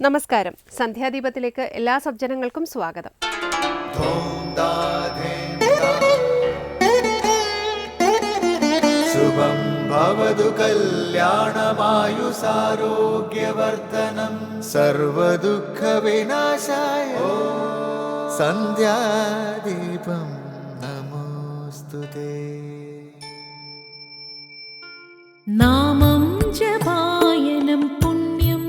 നമസ്കാരം. സന്ധ്യാദീപത്തിലേക്ക് എല്ലാ സജ്ജനങ്ങൾക്കും സ്വാഗതം. ശുഭം ഭവതു കല്യാണമായുസാരോഗ്യവർദ്ധനം സർവദുഃഖ വിനാശായ സന്ധ്യാദീപം നമോസ്തുതേ. നാമം ജപായനം പുണ്യം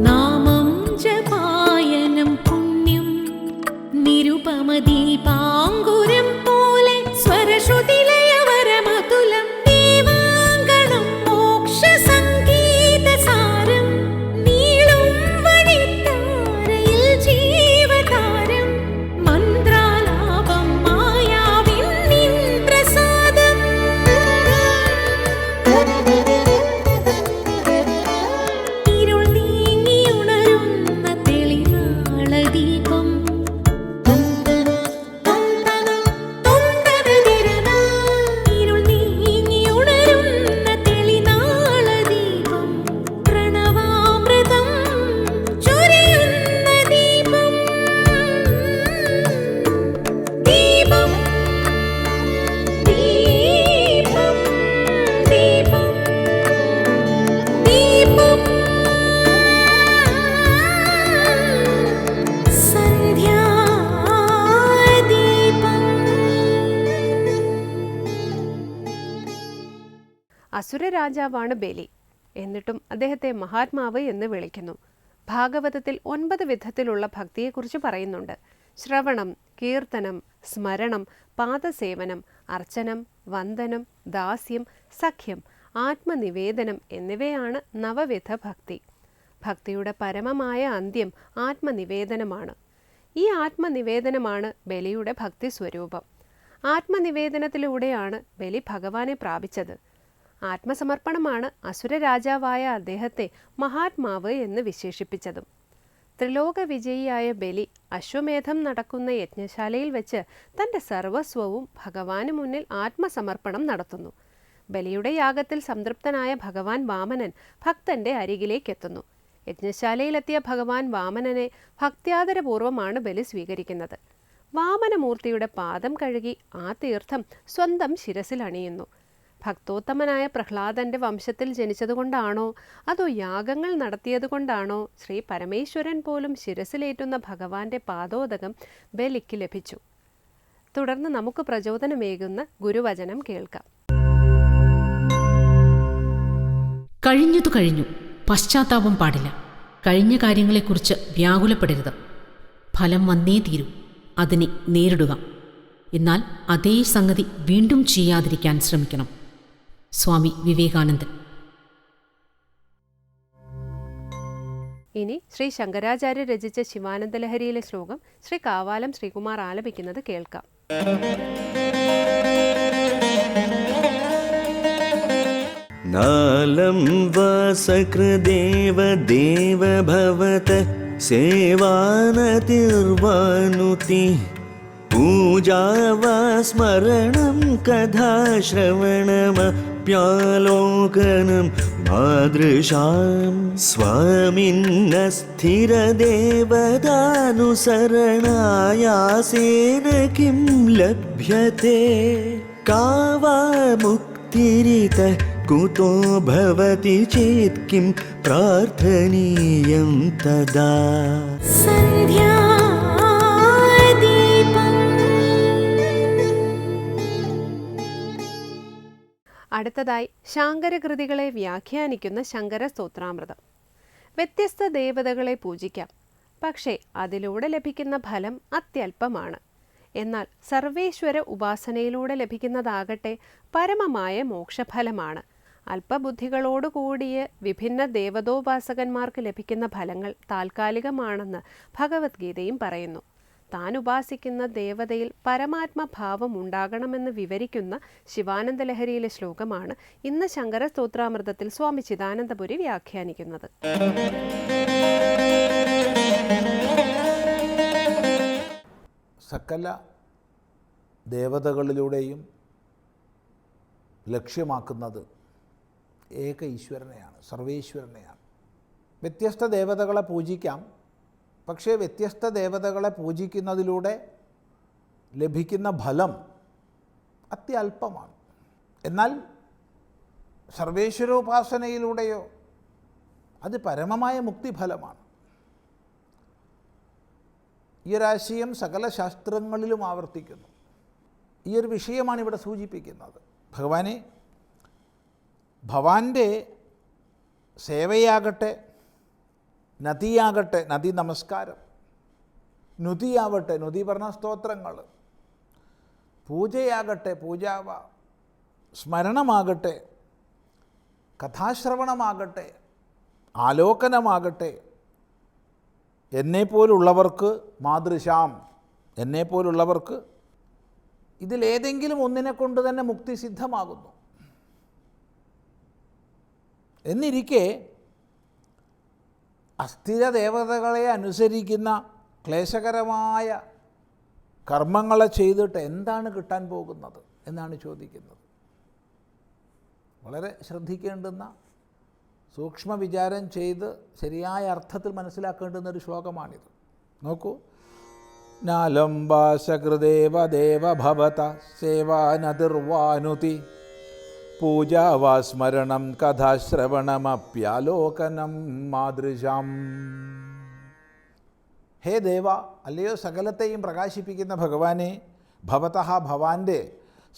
നാമം ജപായനം പുണ്യം നിരുപമദീപാങ്കുരം പോലെ സ്വരശ്രുതിലയവരമതുലം ദീവാങ്കണം മോക്ഷസംഗീതസാരം നീളും വഴിത്താരയിൽ ജീവതാരം മന്ത്രാലാപം മായാവിൻ നിൻ പ്രസാദം. ഇരുൾ നീങ്ങിയുണരുന്ന തെളിനാളദീപം ഇരുൾ നീങ്ങിയുണരുന്ന തെളിനാളദീപം പ്രണവാമൃതം ചൊരിയുന്ന ദീപം. ദീപം ദീപം ദീപം ദീപം സന്ധ്യാദീപം. അസുര രാജാവാണ് ബലി. എന്നിട്ടും അദ്ദേഹത്തെ മഹാത്മാവ് എന്ന് വിളിക്കുന്നു. ഭാഗവതത്തിൽ 9 വിധത്തിലുള്ള ഭക്തിയെക്കുറിച്ച് പറയുന്നുണ്ട്. ശ്രവണം, കീർത്തനം, സ്മരണം, പാദസേവനം, അർച്ചനം, വന്ദനം, ദാസ്യം, സഖ്യം, ആത്മനിവേദനം എന്നിവയാണ് 9 വിധ ഭക്തി. ഭക്തിയുടെ പരമമായ അന്ത്യം ആത്മനിവേദനമാണ്. ഈ ആത്മനിവേദനമാണ് ബലിയുടെ ഭക്തി സ്വരൂപം. ആത്മനിവേദനത്തിലൂടെയാണ് ബലി ഭഗവാനെ പ്രാപിച്ചത്. ആത്മസമർപ്പണമാണ് അസുര രാജാവായ അദ്ദേഹത്തെ മഹാത്മാവ് എന്ന് വിശേഷിപ്പിച്ചതും. ത്രിലോക വിജയിയായ ബലി അശ്വമേധം നടക്കുന്ന യജ്ഞശാലയിൽ വെച്ച് തൻ്റെ സർവസ്വവും ഭഗവാന് മുന്നിൽ ആത്മസമർപ്പണം നടത്തുന്നു. ബലിയുടെ യാഗത്തിൽ സംതൃപ്തനായ ഭഗവാൻ വാമനൻ ഭക്തന്റെ അരികിലേക്കെത്തുന്നു. യജ്ഞശാലയിലെത്തിയ ഭഗവാൻ വാമനനെ ഭക്ത്യാദരപൂർവമാണ് ബലി സ്വീകരിക്കുന്നത്. വാമനമൂർത്തിയുടെ പാദം കഴുകി ആ തീർത്ഥം സ്വന്തം ശിരസിൽ അണിയുന്നു. ഭക്തോത്തമനായ പ്രഹ്ലാദന്റെ വംശത്തിൽ ജനിച്ചതുകൊണ്ടാണോ അതോ യാഗങ്ങൾ നടത്തിയതുകൊണ്ടാണോ ശ്രീ പരമേശ്വരൻ പോലും ശിരസിലേറ്റുന്ന ഭഗവാന്റെ പാദോദകം ബലിക്ക് ലഭിച്ചു. തുടർന്ന് നമുക്ക് പ്രചോദനമേകുന്ന ഗുരുവചനം കേൾക്കാം. കഴിഞ്ഞതു കഴിഞ്ഞു, പശ്ചാത്താപം പാടില്ല. കഴിഞ്ഞ കാര്യങ്ങളെക്കുറിച്ച് വ്യാകുലപ്പെടരുത്. ഫലം വന്നേ തീരൂ, അതിനെ നേരിടുക. എന്നാൽ അതേ സംഗതി വീണ്ടും ചെയ്യാതിരിക്കാൻ ശ്രമിക്കണം. സ്വാമി വിവേകാനന്ദൻ. ഇനി ശ്രീ ശങ്കരാചാര്യ രചിച്ച ശിവാനന്ദലഹരിയിലെ ശ്ലോകം ശ്രീ കാവാലം ശ്രീകുമാർ ആലപിക്കുന്നത് കേൾക്കാം. നാലം വാസകൃദേവ ദേവ ഭവത സേവാനതിർവാനുതി പൂജാ വാ സ്മരണം കഥാശ്രവണമപ്യാലോകനം മാതൃശാം സ്വാമിന്ന സ്ഥിരദേവതാനുസരണായാസേന കിം ലഭ്യത്തെ കാ വാ മുക്തിരിതഃ കുതോ ഭവതി ചേത് കിം പ്രാർത്ഥനീയം തദാ. അടുത്തതായി ശാങ്കരകൃതികളെ വ്യാഖ്യാനിക്കുന്ന ശങ്കര സ്തോത്രാമൃതം. വ്യത്യസ്ത ദേവതകളെ പൂജിക്കാം, പക്ഷേ അതിലൂടെ ലഭിക്കുന്ന ഫലം അത്യല്പമാണ്. എന്നാൽ സർവേശ്വര ഉപാസനയിലൂടെ ലഭിക്കുന്നതാകട്ടെ പരമമായ മോക്ഷഫലമാണ്. അല്പബുദ്ധികളോടുകൂടിയ വിഭിന്ന ദേവതോപാസകന്മാർക്ക് ലഭിക്കുന്ന ഫലങ്ങൾ താൽക്കാലികമാണെന്ന് ഭഗവത്ഗീതയും പറയുന്നു. താൻ ഉപാസിക്കുന്ന ദേവതയിൽ പരമാത്മഭാവം ഉണ്ടാകണമെന്ന് വിവരിക്കുന്ന ശിവാനന്ദലഹരിയിലെ ശ്ലോകമാണ് ഇന്ന് ശങ്കര സ്തോത്രാമൃതത്തിൽ സ്വാമി ചിദാനന്ദപുരി വ്യാഖ്യാനിക്കുന്നത്. സകല ദേവതകളിലൂടെയും ലക്ഷ്യമാക്കുന്നത് ഏക ഈശ്വരനെയാണ്, സർവേശ്വരനെയാണ്. വ്യത്യസ്ത ദേവതകളെ പൂജിക്കാം, പക്ഷേ വ്യത്യസ്ത ദേവതകളെ പൂജിക്കുന്നതിലൂടെ ലഭിക്കുന്ന ഫലം അത്യല്പമാണ്. എന്നാൽ സർവേശ്വരോപാസനയിലൂടെയോ അത് പരമമായ മുക്തിഫലമാണ്. ഈ ഒരാശയം സകല ശാസ്ത്രങ്ങളിലും ആവർത്തിക്കുന്നു. ഈ ഒരു വിഷയമാണ് ഇവിടെ സൂചിപ്പിക്കുന്നത്. ഭഗവാനെ, ഭവാന്റെ സേവയാകട്ടെ, നദിയാകട്ടെ, നദി നമസ്കാരം, നുതിയാവട്ടെ, നുതി പറഞ്ഞ സ്തോത്രങ്ങൾ, പൂജയാകട്ടെ, പൂജാവ, സ്മരണമാകട്ടെ, കഥാശ്രവണമാകട്ടെ, ആലോകനമാകട്ടെ, എന്നെപ്പോലുള്ളവർക്ക് മാതൃശാം, എന്നെപ്പോലുള്ളവർക്ക് ഇതിലേതെങ്കിലും ഒന്നിനെ കൊണ്ട് തന്നെ മുക്തി സിദ്ധമാകുന്നു എന്നിരിക്കെ അസ്ഥിര ദേവതകളെ അനുസരിക്കുന്ന ക്ലേശകരമായ കർമ്മങ്ങളെ ചെയ്തിട്ട് എന്താണ് കിട്ടാൻ പോകുന്നത് എന്നാണ് ചോദിക്കുന്നത്. വളരെ ശ്രദ്ധിക്കേണ്ടുന്ന, സൂക്ഷ്മ വിചാരം ചെയ്ത് ശരിയായ അർത്ഥത്തിൽ മനസ്സിലാക്കേണ്ടുന്നൊരു ശ്ലോകമാണിത്. നോക്കൂ. നാലംബാശകൃദേവ ദേവ ഭവത സേവാനതിർവാനുതി പൂജാവാ സ്മരണം കഥാശ്രവണമപ്യാലോകനം മാതൃശാം. ഹേ ദേവ, അല്ലയോ സകലത്തെയും പ്രകാശിപ്പിക്കുന്ന ഭഗവാനെ, ഭവതഃ, ഭവാന്റെ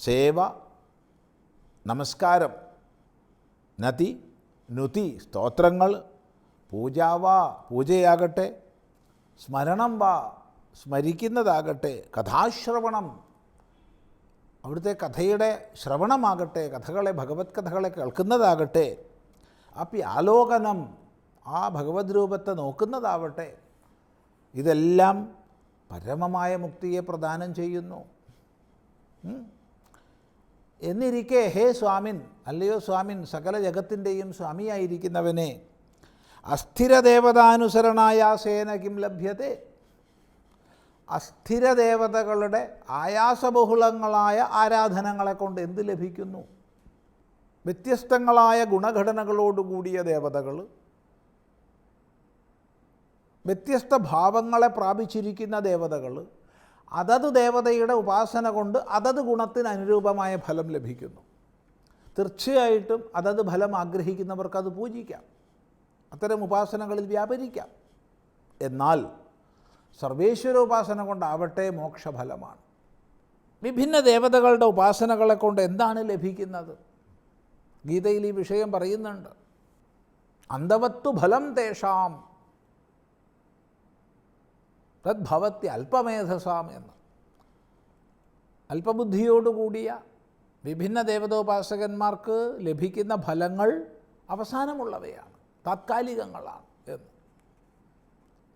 സേവ, നമസ്കാരം, നതി, നുതി, സ്തോത്രങ്ങൾ, പൂജാവാ, പൂജയാകട്ടെ, സ്മരണം വാ, സ്മരിക്കുന്നതാകട്ടെ, കഥാശ്രവണം, അവിടുത്തെ കഥയുടെ ശ്രവണമാകട്ടെ, കഥകളെ, ഭഗവത് കഥകളെ കേൾക്കുന്നതാകട്ടെ, ആലോകനം, ആ ഭഗവത് രൂപത്തെ നോക്കുന്നതാവട്ടെ, ഇതെല്ലാം പരമമായ മുക്തിയെ പ്രദാനം ചെയ്യുന്നു. എന്നിരിക്കെ ഹേ സ്വാമിൻ, അല്ലയോ സ്വാമിൻ, സകല ജഗത്തിൻ്റെയും സ്വാമിയായിരിക്കുന്നവനെ, അസ്ഥിരദേവതാനുസരണായാസേന കിം ലഭ്യത്തെ, അസ്ഥിരദേവതകളുടെ ആയാസബഹുളങ്ങളായ ആരാധനകളെ കൊണ്ട് എന്ത് ലഭിക്കുന്നു? വ്യത്യസ്തങ്ങളായ ഗുണഘടനകളോടുകൂടിയ ദേവതകൾ, വ്യത്യസ്ത ഭാവങ്ങളെ പ്രാപിച്ചിരിക്കുന്ന ദേവതകൾ, അതത് ദേവതയുടെ ഉപാസന കൊണ്ട് അതത് ഗുണത്തിന് അനുരൂപമായ ഫലം ലഭിക്കുന്നു. തീർച്ചയായിട്ടും അതത് ഫലം ആഗ്രഹിക്കുന്നവർക്ക് അത് പൂജിക്കാം, അത്തരം ഉപാസനകളിൽ വ്യാപരിക്കാം. എന്നാൽ സർവേശ്വരോപാസന കൊണ്ടാവട്ടെ മോക്ഷഫലമാണ്. വിഭിന്ന ദേവതകളുടെ ഉപാസനകളെ കൊണ്ട് എന്താണ് ലഭിക്കുന്നത്? ഗീതയിൽ ഈ വിഷയം പറയുന്നുണ്ട്. അന്തവത്തു ഫലം തേഷാം തദ്ഭവത്തി അല്പമേധസാം എന്ന്. അല്പബുദ്ധിയോടുകൂടിയ വിഭിന്ന ദേവതോപാസകന്മാർക്ക് ലഭിക്കുന്ന ഫലങ്ങൾ അവസാനമുള്ളവയാണ്, താത്കാലികങ്ങളാണ് എന്ന്.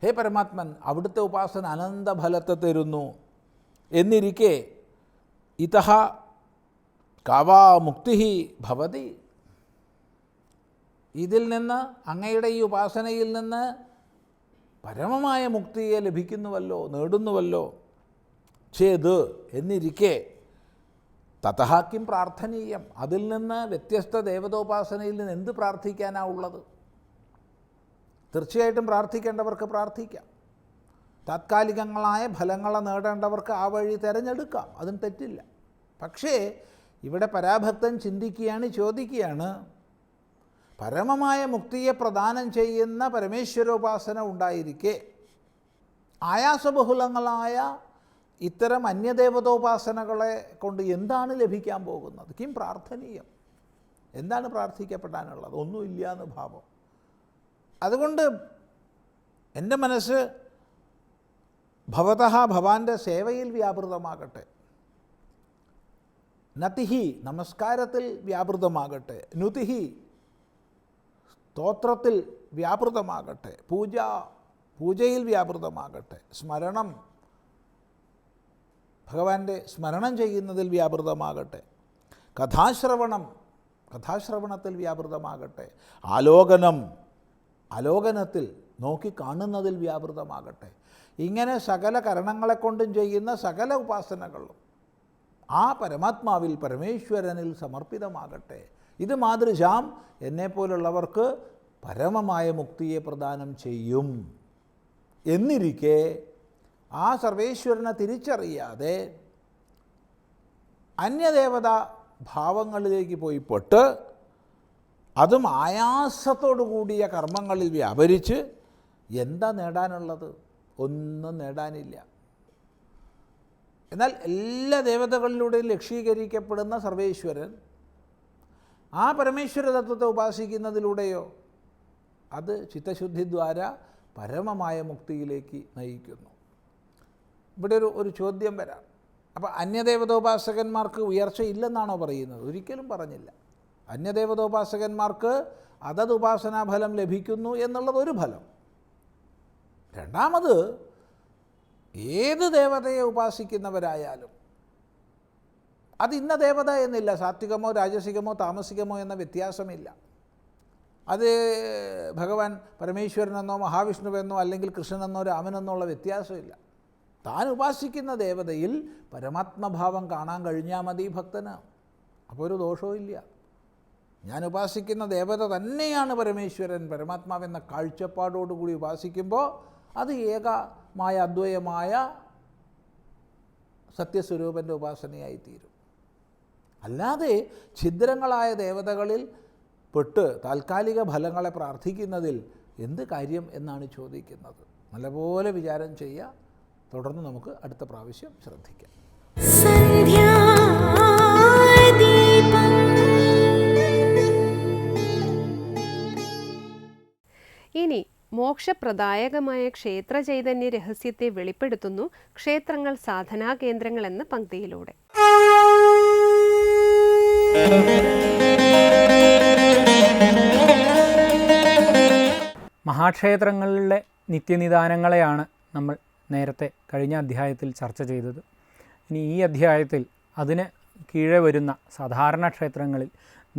ഹേ പരമാത്മൻ, അവിടുത്തെ ഉപാസന അനന്തഫലത്തെ തരുന്നു എന്നിരിക്കെ ഇതഃ കാവാ മുക്തി ഭവതി, ഇതിൽ നിന്ന്, അങ്ങയുടെ ഈ ഉപാസനയിൽ നിന്ന് പരമമായ മുക്തിയെ ലഭിക്കുന്നുവല്ലോ, നേടുന്നുവല്ലോ. ചേത് എന്നിരിക്കെ തതഃ കിം പ്രാർത്ഥനീയം, അതിൽ നിന്ന്, വ്യത്യസ്ത ദേവതോപാസനയിൽ നിന്ന് എന്ത് പ്രാർത്ഥിക്കാനാണ് ഉള്ളത്? തീർച്ചയായിട്ടും പ്രാർത്ഥിക്കേണ്ടവർക്ക് പ്രാർത്ഥിക്കാം, താത്കാലികങ്ങളായ ഫലങ്ങളെ നേടേണ്ടവർക്ക് ആ വഴി തിരഞ്ഞെടുക്കാം, അതിന് തെറ്റില്ല. പക്ഷേ ഇവിടെ പരാഭക്തൻ ചിന്തിക്കുകയാണ്, ചോദിക്കുകയാണ്, പരമമായ മുക്തിയെ പ്രദാനം ചെയ്യുന്ന പരമേശ്വരോപാസന ഉണ്ടായിരിക്കെ ആയാസബഹുലങ്ങളായ ഇത്തരം അന്യദേവതോപാസനകളെ കൊണ്ട് എന്താണ് ലഭിക്കാൻ പോകുന്നത്? കിം പ്രാർത്ഥനീയം, എന്താണ് പ്രാർത്ഥിക്കപ്പെടാനുള്ളത്? ഒന്നുമില്ല എന്ന് ഭാവം. അതുകൊണ്ട് എൻ്റെ മനസ്സ് ഭവതഃ, ഭവാന്റെ സേവയിൽ വ്യാപൃതമാകട്ടെ, നതിഹി, നമസ്കാരത്തിൽ വ്യാപൃതമാകട്ടെ, നുതിഹി, സ്തോത്രത്തിൽ വ്യാപൃതമാകട്ടെ, പൂജയിൽ വ്യാപൃതമാകട്ടെ, സ്മരണം, ഭഗവാന്റെ സ്മരണം ചെയ്യുന്നതിൽ വ്യാപൃതമാകട്ടെ, കഥാശ്രവണത്തിൽ വ്യാപൃതമാകട്ടെ, ആലോകനത്തിൽ നോക്കിക്കാണുന്നതിൽ വ്യാപൃതമാകട്ടെ. ഇങ്ങനെ സകല കരണങ്ങളെ കൊണ്ടും ചെയ്യുന്ന സകല ഉപാസനകളും ആ പരമാത്മാവിൽ പരമേശ്വരനിൽ സമർപ്പിതമാകട്ടെ. ഇത് മാതൃശാം എന്നെപ്പോലുള്ളവർക്ക് പരമമായ മുക്തിയെ പ്രദാനം ചെയ്യും എന്നിരിക്കെ ആ സർവേശ്വരനെ തിരിച്ചറിയാതെ അന്യദേവതാ ഭാവങ്ങളിലേക്ക് പോയി പെട്ട് അതും ആയാസത്തോടു കൂടിയ കർമ്മങ്ങളിൽ വ്യാപരിച്ച് എന്താ നേടാനുള്ളത്? ഒന്നും നേടാനില്ല. എന്നാൽ എല്ലാ ദേവതകളിലൂടെയും ലക്ഷീകരിക്കപ്പെടുന്ന സർവേശ്വരൻ ആ പരമേശ്വര തത്വത്തെ ഉപാസിക്കുന്നതിലൂടെയോ അത് ചിത്തശുദ്ധിദ്വാര പരമമായ മുക്തിയിലേക്ക് നയിക്കുന്നു. ഇവിടെ ഒരു ചോദ്യം വരാം. അപ്പോൾ അന്യദേവതോപാസകന്മാർക്ക് ഉയർച്ചയില്ലെന്നാണോ പറയുന്നത്? ഒരിക്കലും പറഞ്ഞില്ല. അന്യദേവതോപാസകന്മാർക്ക് അതത് ഉപാസനാഫലം ലഭിക്കുന്നു എന്നുള്ളതൊരു ഫലം. രണ്ടാമത്, ഏത് ദേവതയെ ഉപാസിക്കുന്നവരായാലും അത് ഇന്ന ദേവത എന്നില്ല. സാത്വികമോ രാജസികമോ താമസികമോ എന്ന വ്യത്യാസമില്ല. അത് ഭഗവാൻ പരമേശ്വരനെന്നോ മഹാവിഷ്ണുവെന്നോ അല്ലെങ്കിൽ കൃഷ്ണനെന്നോ രാമനെന്നോ ഉള്ള വ്യത്യാസമില്ല. താൻ ഉപാസിക്കുന്ന ദേവതയിൽ പരമാത്മഭാവം കാണാൻ കഴിഞ്ഞാൽ മതി ഭക്തന്. അപ്പോൾ ഒരു ദോഷവും ഇല്ല. ഞാൻ ഉപാസിക്കുന്ന ദേവത തന്നെയാണ് പരമേശ്വരൻ, പരമാത്മാവെന്ന കാഴ്ചപ്പാടോടുകൂടി ഉപാസിക്കുമ്പോൾ അത് ഏകമായ അദ്വയമായ സത്യസ്വരൂപൻ്റെ ഉപാസനയായിത്തീരും. അല്ലാതെ ഛിദ്രങ്ങളായ ദേവതകളിൽ പെട്ട് താൽക്കാലിക ഫലങ്ങളെ പ്രാർത്ഥിക്കുന്നതിൽ എന്ത് കാര്യം എന്നാണ് ചോദിക്കുന്നത്. നല്ലപോലെ വിചാരം ചെയ്യുക. തുടർന്ന് നമുക്ക് അടുത്ത പ്രാവശ്യം ശ്രദ്ധിക്കാം. ഇനി മോക്ഷപ്രദായകമായ ക്ഷേത്ര ചൈതന്യ രഹസ്യത്തെ വെളിപ്പെടുത്തുന്നു ക്ഷേത്രങ്ങൾ സാധനാ കേന്ദ്രങ്ങൾ എന്ന പങ്ക്തിയിലൂടെ. മഹാക്ഷേത്രങ്ങളിലെ നിത്യനിദാനങ്ങളെയാണ് നമ്മൾ നേരത്തെ കഴിഞ്ഞ അധ്യായത്തിൽ ചർച്ച ചെയ്തത്. ഇനി ഈ അധ്യായത്തിൽ അതിന് കീഴെ വരുന്ന സാധാരണ ക്ഷേത്രങ്ങളിൽ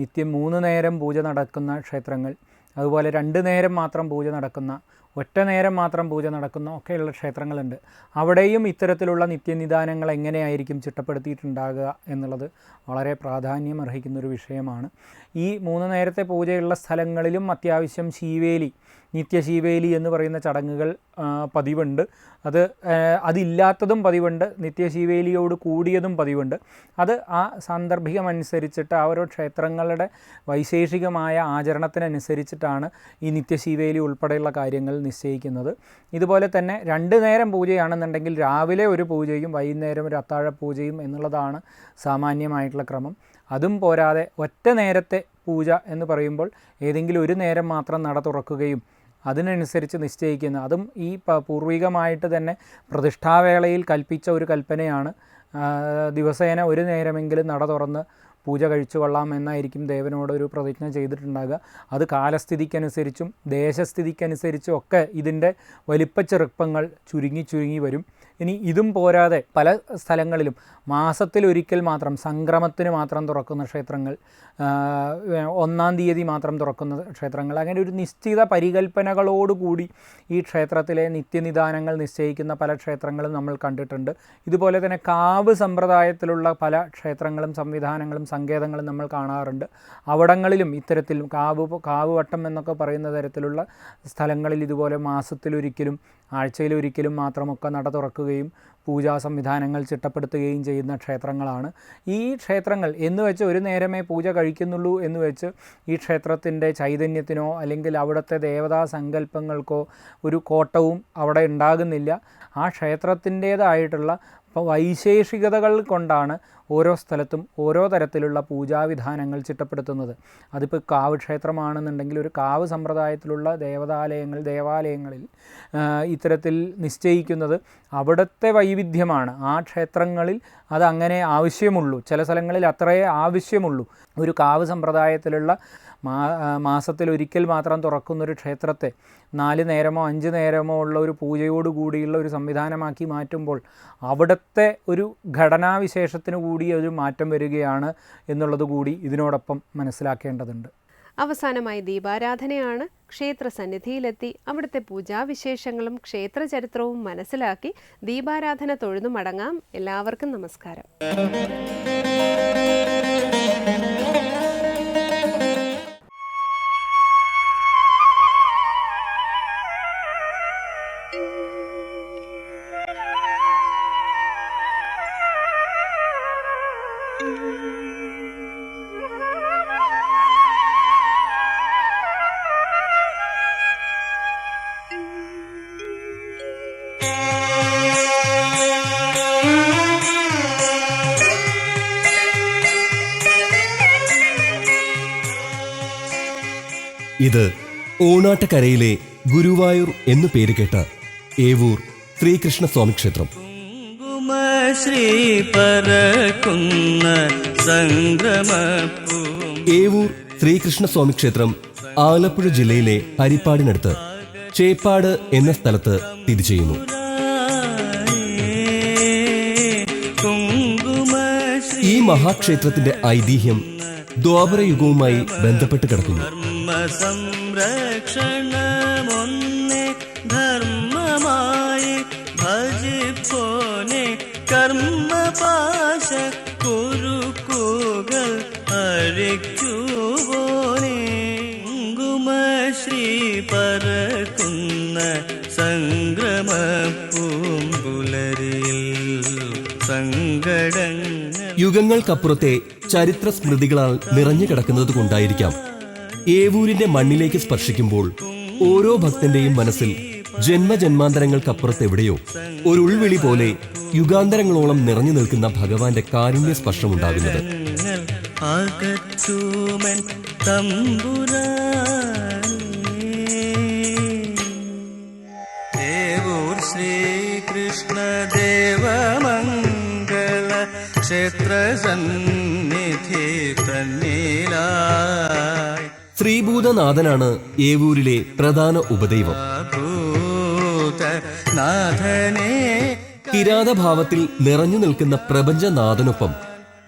നിത്യം 3 നേരം പൂജ നടക്കുന്ന ക്ഷേത്രങ്ങൾ, അതുപോലെ 2 നേരം മാത്രം പൂജ നടക്കുന്ന, ഒറ്റ നേരം മാത്രം പൂജ നടക്കുന്ന ഒക്കെയുള്ള ക്ഷേത്രങ്ങളുണ്ട്. അവിടെയും ഇത്തരത്തിലുള്ള നിത്യനിദാനങ്ങൾ എങ്ങനെയായിരിക്കും ചിട്ടപ്പെടുത്തിയിട്ടുണ്ടാകുക എന്നുള്ളത് വളരെ പ്രാധാന്യം അർഹിക്കുന്നൊരു വിഷയമാണ്. ഈ 3 നേരത്തെ പൂജയുള്ള സ്ഥലങ്ങളിലും അത്യാവശ്യം ശീവേലി, നിത്യശീവേലി എന്ന് പറയുന്ന ചടങ്ങുകൾ പതിവുണ്ട്. അതില്ലാത്തതും പതിവുണ്ട്, നിത്യശീവേലിയോട് കൂടിയതും പതിവുണ്ട്. അത് ആ സാന്ദർഭികമനുസരിച്ചിട്ട് ഓരോ ക്ഷേത്രങ്ങളുടെ വൈശേഷികമായ ആചരണത്തിനനുസരിച്ചിട്ടാണ് ഈ നിത്യശീവേലി ഉൾപ്പെടെയുള്ള കാര്യങ്ങൾ നിശ്ചയിക്കുന്നത്. ഇതുപോലെ തന്നെ 2 നേരം പൂജയാണെന്നുണ്ടെങ്കിൽ രാവിലെ ഒരു പൂജയും വൈകുന്നേരം ഒരു അത്താഴ പൂജയും എന്നുള്ളതാണ് സാമാന്യമായിട്ടുള്ള ക്രമം. അതും പോരാതെ ഒറ്റ നേരത്തെ പൂജ എന്ന് പറയുമ്പോൾ ഏതെങ്കിലും ഒരു നേരം മാത്രം നട തുറക്കുകയും അതിനനുസരിച്ച് നിശ്ചയിക്കുന്ന, അതും ഈ പൂർവികമായിട്ട് തന്നെ പ്രതിഷ്ഠാവേളയിൽ കൽപ്പിച്ച ഒരു കൽപ്പനയാണ്. ദിവസേന ഒരു നേരമെങ്കിലും നട തുറന്ന് പൂജ കഴിച്ചു കൊള്ളാം എന്നായിരിക്കും ദേവനോട് ഒരു പ്രതിജ്ഞ ചെയ്തിട്ടുണ്ടാകുക. അത് കാലസ്ഥിതിക്കനുസരിച്ചും ദേശസ്ഥിതിക്കനുസരിച്ചും ഒക്കെ ഇതിൻ്റെ വലിപ്പച്ചെറുപ്പങ്ങൾ ചുരുങ്ങി വരും. ഇനി ഇതും പോരാതെ പല സ്ഥലങ്ങളിലും മാസത്തിലൊരിക്കൽ മാത്രം സംക്രമത്തിന് മാത്രം തുറക്കുന്ന ക്ഷേത്രങ്ങൾ, 1-ാം തീയതി മാത്രം തുറക്കുന്ന ക്ഷേത്രങ്ങൾ, അങ്ങനെ ഒരു നിശ്ചിത പരികൽപ്പനകളോടുകൂടി ഈ ക്ഷേത്രത്തിലെ നിത്യനിദാനങ്ങൾ നിശ്ചയിക്കുന്ന പല ക്ഷേത്രങ്ങളും നമ്മൾ കണ്ടിട്ടുണ്ട്. ഇതുപോലെ തന്നെ കാവ് സമ്പ്രദായത്തിലുള്ള പല ക്ഷേത്രങ്ങളും സംവിധാനങ്ങളും സങ്കേതങ്ങളും നമ്മൾ കാണാറുണ്ട്. അവിടങ്ങളിലും ഇത്തരത്തിൽ കാവ് വട്ടം എന്നൊക്കെ പറയുന്ന തരത്തിലുള്ള സ്ഥലങ്ങളിൽ ഇതുപോലെ മാസത്തിലൊരിക്കലും ആഴ്ചയിലൊരിക്കലും മാത്രമൊക്കെ നട തുറക്കുകയും പൂജാ സംവിധാനങ്ങൾ ചിട്ടപ്പെടുത്തുകയും ചെയ്യുന്ന ക്ഷേത്രങ്ങളാണ്. ഈ ക്ഷേത്രങ്ങൾ എന്ന് വെച്ച് ഒരു നേരമേ പൂജ കഴിക്കുന്നുള്ളൂ എന്ന് വെച്ച് ഈ ക്ഷേത്രത്തിൻ്റെ ചൈതന്യത്തിനോ അല്ലെങ്കിൽ അവിടുത്തെ ദേവതാ സങ്കല്പങ്ങൾക്കോ ഒരു കോട്ടവും അവിടെ ഉണ്ടാകുന്നില്ല. ആ ക്ഷേത്രത്തിൻ്റേതായിട്ടുള്ള വൈശേഷികതകൾ കൊണ്ടാണ് ഓരോ സ്ഥലത്തും ഓരോ തരത്തിലുള്ള പൂജാവിധാനങ്ങൾ ചിട്ടപ്പെടുത്തുന്നത്. അതിപ്പോൾ കാവ് ക്ഷേത്രമാണെന്നുണ്ടെങ്കിൽ ഒരു കാവ് സമ്പ്രദായത്തിലുള്ള ദേവാലയങ്ങളിൽ ഇത്തരത്തിൽ നിശ്ചയിക്കുന്നത് അവിടുത്തെ വൈവിധ്യമാണ്. ആ ക്ഷേത്രങ്ങളിൽ അതങ്ങനെ ആവശ്യമുള്ളൂ. ചില സ്ഥലങ്ങളിൽ അത്രയേ ആവശ്യമുള്ളൂ. ഒരു കാവ് സമ്പ്രദായത്തിലുള്ള മാസത്തിലൊരിക്കൽ മാത്രം തുറക്കുന്നൊരു ക്ഷേത്രത്തെ 4 നേരമോ 5 നേരമോ ഉള്ള ഒരു പൂജയോടുകൂടിയുള്ള ഒരു സംവിധാനമാക്കി മാറ്റുമ്പോൾ അവിടുത്തെ ഒരു ഘടനാവിശേഷത്തിന് കൂടി ഒരു മാറ്റം വരികയാണ് എന്നുള്ളത് കൂടി ഇതിനോടൊപ്പം മനസ്സിലാക്കേണ്ടതുണ്ട്. അവസാനമായി ദീപാരാധനയാണ്. ക്ഷേത്ര സന്നിധിയിലെത്തി അവിടുത്തെ പൂജാവിശേഷങ്ങളും ക്ഷേത്ര ചരിത്രവും മനസ്സിലാക്കി ദീപാരാധന തൊഴുതു മടങ്ങാം. എല്ലാവർക്കും നമസ്കാരം. ഇത് ഓണാട്ടക്കരയിലെ ഗുരുവായൂർ എന്നു പേരുകേട്ട ഏവൂർ ശ്രീകൃഷ്ണസ്വാമി ക്ഷേത്രം. ഏവൂർ ശ്രീകൃഷ്ണസ്വാമി ക്ഷേത്രം ആലപ്പുഴ ജില്ലയിലെ ഹരിപ്പാടിനടുത്ത് ചേപ്പാട് എന്ന സ്ഥലത്ത് സ്ഥിതി ചെയ്യുന്നു. ഈ മഹാക്ഷേത്രത്തിന്റെ ഐതിഹ്യം ദ്വാപരയുഗവുമായി ബന്ധപ്പെട്ട് കിടക്കുന്നു. സംരക്ഷണമൊന്നേ ധർമ്മമായി ഭജിപ്പോനെ കർമ്മപാശ കുരുക്കുകൾ അഴിക്കുപോനെ കുങ്കുമശ്രീ പരക്കുന്ന സംക്രമപ്പൂമ്പുലരിൽ സങ്കടങ്ങൾ യുഗങ്ങൾക്കപ്പുറത്തെ ചരിത്ര സ്മൃതികളാൽ നിറഞ്ഞു കിടക്കുന്നത് കൊണ്ടായിരിക്കാം ഏവൂരിന്റെ മണ്ണിലേക്ക് സ്പർശിക്കുമ്പോൾ ഓരോ ഭക്തന്റെയും മനസ്സിൽ ജന്മജന്മാന്തരങ്ങൾക്കപ്പുറത്തെവിടെയോ ഒരു ഉൾവിളി പോലെ യുഗാന്തരങ്ങളോളം നിറഞ്ഞു നിൽക്കുന്ന ഭഗവാന്റെ കാരുണ്യ സ്പർശമുണ്ടാകുന്നത്. ശ്രീകൃഷ്ണദേവമംഗള ക്ഷേത്ര സന്നിധി തന്നിലായി ശ്രീഭൂതനാഥനാണ് ഏവൂരിലെ പ്രധാന ഉപദൈവം. കിരാതഭാവത്തിൽ നിറഞ്ഞു നിൽക്കുന്ന പ്രപഞ്ചനാഥനൊപ്പം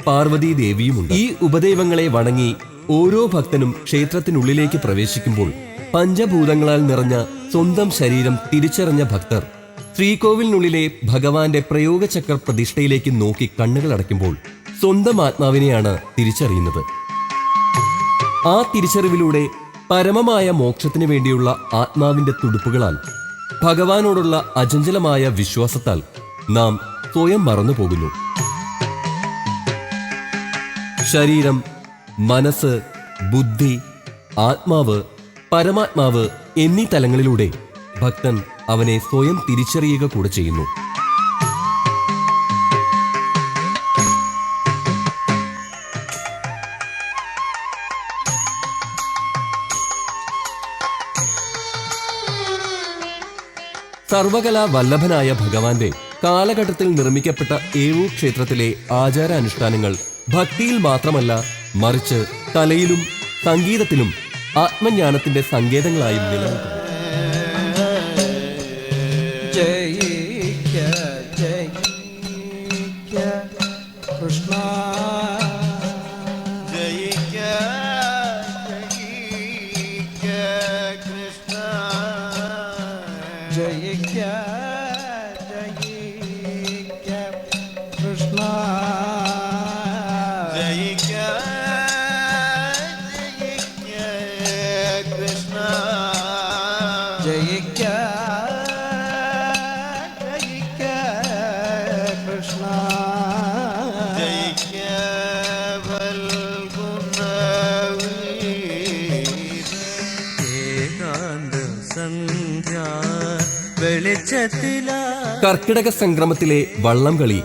പാർവതീദേവിയുമുണ്ട്. ഈ ഉപദൈവങ്ങളെ വണങ്ങി ഓരോ ഭക്തനും ക്ഷേത്രത്തിനുള്ളിലേക്ക് പ്രവേശിക്കുമ്പോൾ പഞ്ചഭൂതങ്ങളാൽ നിറഞ്ഞ സ്വന്തം ശരീരം തിരിച്ചറിഞ്ഞ ഭക്തർ ശ്രീകോവിലിനുള്ളിലെ ഭഗവാന്റെ പ്രയോഗചക്ര പ്രതിഷ്ഠയിലേക്ക് നോക്കി കണ്ണുകൾ അടയ്ക്കുമ്പോൾ സ്വന്തം ആത്മാവിനെയാണ് തിരിച്ചറിയുന്നത്. ആ തിരിച്ചറിവിലൂടെ പരമമായ മോക്ഷത്തിനു വേണ്ടിയുള്ള ആത്മാവിന്റെ തുടുപ്പുകളാൽ ഭഗവാനോടുള്ള അചഞ്ചലമായ വിശ്വാസത്താൽ നാം സ്വയം മറന്നു പോകുന്നു. ശരീരം, മനസ്സ്, ബുദ്ധി, ആത്മാവ്, പരമാത്മാവ് എന്നീ തലങ്ങളിലൂടെ ഭക്തൻ അവനെ സ്വയം തിരിച്ചറിയുക കൂടെ ചെയ്യുന്നു. സർവകലാ വല്ലഭനായ ഭഗവാന്റെ കാലഘട്ടത്തിൽ നിർമ്മിക്കപ്പെട്ട ഏവൂർ ക്ഷേത്രത്തിലെ ആചാരാനുഷ്ഠാനങ്ങൾ ഭക്തിയിൽ മാത്രമല്ല, മറിച്ച് കലയിലും സംഗീതത്തിലും ആത്മജ്ഞാനത്തിന്റെ സങ്കേതങ്ങളായും നിലനിൽക്കുന്നു. കൃഷ്ണ കർക്കിടക സംക്രമത്തിലെ വള്ളംകളി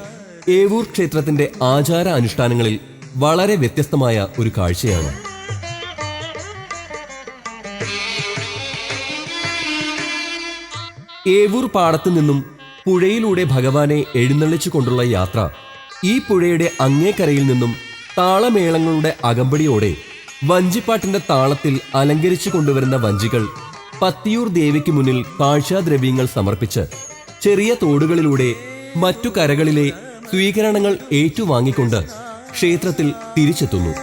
ഏവൂർ ക്ഷേത്രത്തിന്റെ ആചാര അനുഷ്ഠാനങ്ങളിൽ വളരെ വ്യത്യസ്തമായ ഒരു കാഴ്ചയാണ്. ഏവൂർ പാടത്തു നിന്നും പുഴയിലൂടെ ഭഗവാനെ എഴുന്നള്ളിച്ചു കൊണ്ടുള്ള യാത്ര ഈ പുഴയുടെ അങ്ങേക്കരയിൽ നിന്നും താളമേളങ്ങളുടെ അകമ്പടിയോടെ വഞ്ചിപ്പാട്ടിന്റെ താളത്തിൽ അലങ്കരിച്ചു കൊണ്ടുവരുന്ന വഞ്ചികൾ പത്തിയൂർ ദേവിക്ക് മുന്നിൽ കാഴ്ചാദ്രവ്യങ്ങൾ സമർപ്പിച്ച് ചെറിയ തോടുകളിലൂടെ മറ്റു കരകളിലെ സ്വീകരണങ്ങൾ ഏറ്റുവാങ്ങിക്കൊണ്ട് ക്ഷേത്രത്തിൽ തിരിച്ചെത്തുന്നു.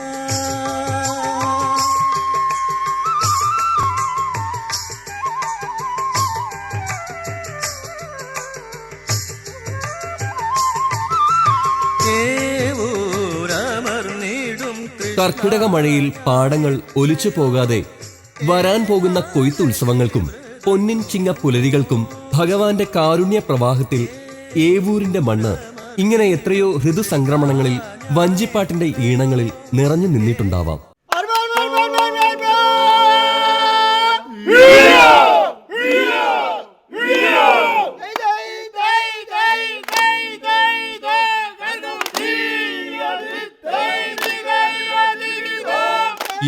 കർക്കിടക മഴയിൽ പാടങ്ങൾ ഒലിച്ചു പോകാതെ വരാൻ പോകുന്ന കൊയ്ത്തുത്സവങ്ങൾക്കും പൊന്നിൻ ചിങ്ങ പുലരികൾക്കും ഭഗവാന്റെ കാരുണ്യ പ്രവാഹത്തിൽ ഏവൂരിന്റെ മണ്ണ് ഇങ്ങനെ എത്രയോ ഋതുസംക്രമണങ്ങളിൽ വഞ്ചിപ്പാട്ടിന്റെ ഈണങ്ങളിൽ നിറഞ്ഞു നിന്നിട്ടുണ്ടാവാം.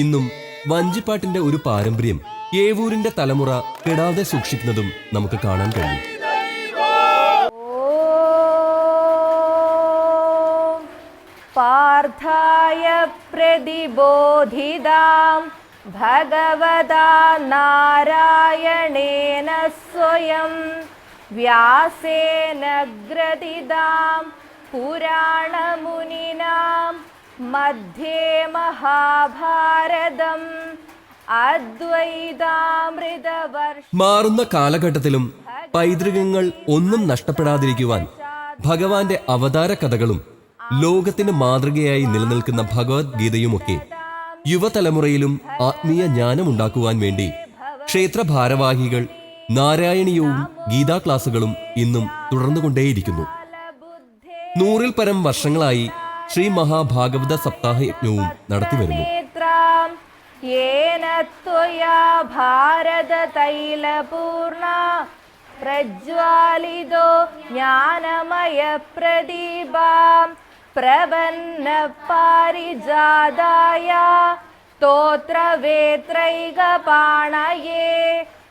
ഇന്നും വഞ്ചിപ്പാട്ടിന്റെ ഒരു പാരമ്പര്യം ഏവൂരിന്റെ തലമുറ കെടാതെ സൂക്ഷിക്കുന്നതും നമുക്ക് കാണാൻ കഴിയും. പാർത്ഥായ പ്രതിബോധിതാം ഭഗവതാ നാരായണേന സ്വയം വ്യാസേന ഗ്രഥിതാം പുരാണമുനിനാം മധ്യേ മഹാഭാരതം മാറുന്ന കാലഘട്ടത്തിലും പൈതൃകങ്ങൾ ഒന്നും നഷ്ടപ്പെടാതിരിക്കുവാൻ ഭഗവാന്റെ അവതാര കഥകളും ലോകത്തിന് മാതൃകയായി നിലനിൽക്കുന്ന ഭഗവത്ഗീതയുമൊക്കെ യുവതലമുറയിലും ആത്മീയ ജ്ഞാനമുണ്ടാക്കുവാൻ വേണ്ടി ക്ഷേത്ര ഭാരവാഹികൾ നാരായണീയവും ഗീതാ ക്ലാസുകളും ഇന്നും തുടർന്നുകൊണ്ടേയിരിക്കുന്നു. 100-ൽ പരം വർഷങ്ങളായി ശ്രീ മഹാഭാഗവത സപ്താഹയജ്ഞവും നടത്തിവരുന്നു. ഭാരത തൈലപൂർണ പ്രജ്വാലിതോ ജ്ഞാനമയ പ്രദീപാം പ്രപന്ന പാരിജാതായ സ്തോത്രവേത്രൈകപാണയേ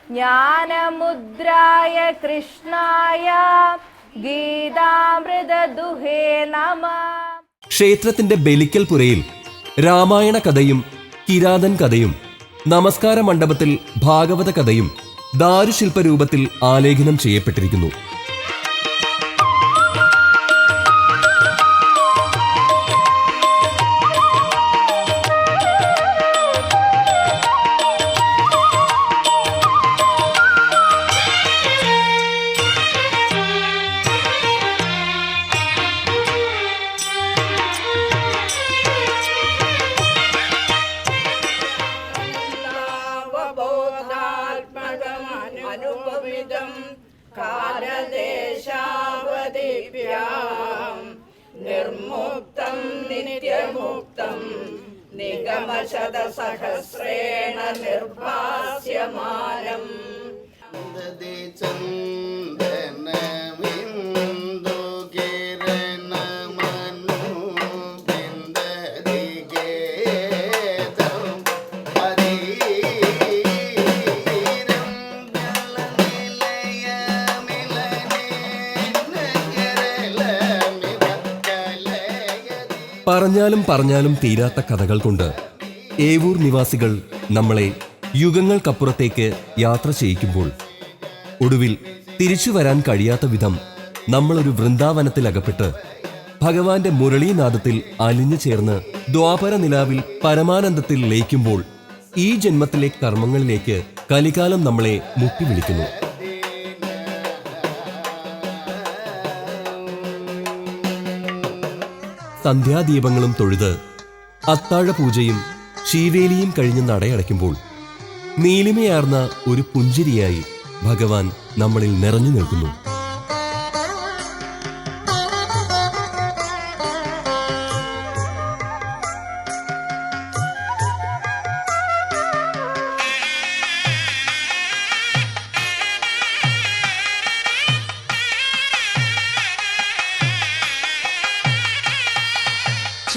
ജ്ഞാനമുദ്രായ കൃഷ്ണായ ഗീതാമൃതദുഹേ നമഃ. ക്ഷേത്രത്തിന്റെ ബലിക്കൽ പുരയിൽ രാമായണ കഥയും കിരാതൻ കഥയും നമസ്കാര മണ്ഡപത്തിൽ ഭാഗവത കഥയും ദാരുശില്പരൂപത്തിൽ ആലേഖനം ചെയ്യപ്പെട്ടിരിക്കുന്നു. നിർമുക്തം നിത്യമുക്തം നിഗമശതസഹസ്രേണ നിർഭാസ്യമാനം പറഞ്ഞാലും തീരാത്ത കഥകൾ കൊണ്ട് ഏവൂർ നിവാസികൾ നമ്മളെ യുഗങ്ങൾക്കപ്പുറത്തേക്ക് യാത്ര ചെയ്യിക്കുമ്പോൾ ഒടുവിൽ തിരിച്ചു വരാൻ കഴിയാത്ത വിധം നമ്മളൊരു വൃന്ദാവനത്തിലകപ്പെട്ട് ഭഗവാന്റെ മുരളീനാദത്തിൽ അലിഞ്ഞു ചേർന്ന് ദ്വാപര നിലാവിൽ പരമാനന്ദത്തിൽ ലയിക്കുമ്പോൾ ഈ ജന്മത്തിലെ കർമ്മങ്ങളിലേക്ക് കലികാലം നമ്മളെ മുട്ടിവിളിക്കുന്നു. സന്ധ്യാദീപങ്ങളും തൊഴുത് അത്താഴപൂജയും ശീവേലിയും കഴിഞ്ഞ് നടയടയ്ക്കുമ്പോൾ നീലിമയാർന്ന ഒരു പുഞ്ചിരിയായി ഭഗവാൻ നമ്മളിൽ നിറഞ്ഞു നിൽക്കുന്നു.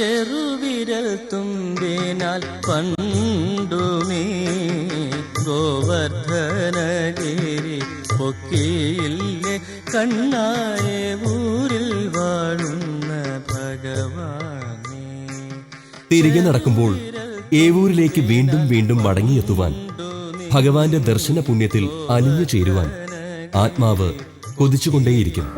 ചെറുവിരൽ തുമ്പിനാൽ പണ്ടുമേ ഗോവർദ്ധനഗിരി പൊക്കിയില്ലേ കണ്ണായ ഊരിൽ വാഴുന്ന ഭഗവാനേ. തിരികെ നടക്കുമ്പോൾ ഏവൂരിലേക്ക് വീണ്ടും വീണ്ടും മടങ്ങിയെത്തുവാൻ, ഭഗവാന്റെ ദർശന പുണ്യത്തിൽ അലിഞ്ഞു ചേരുവാൻ ആത്മാവ് കൊതിച്ചുകൊണ്ടേയിരിക്കും.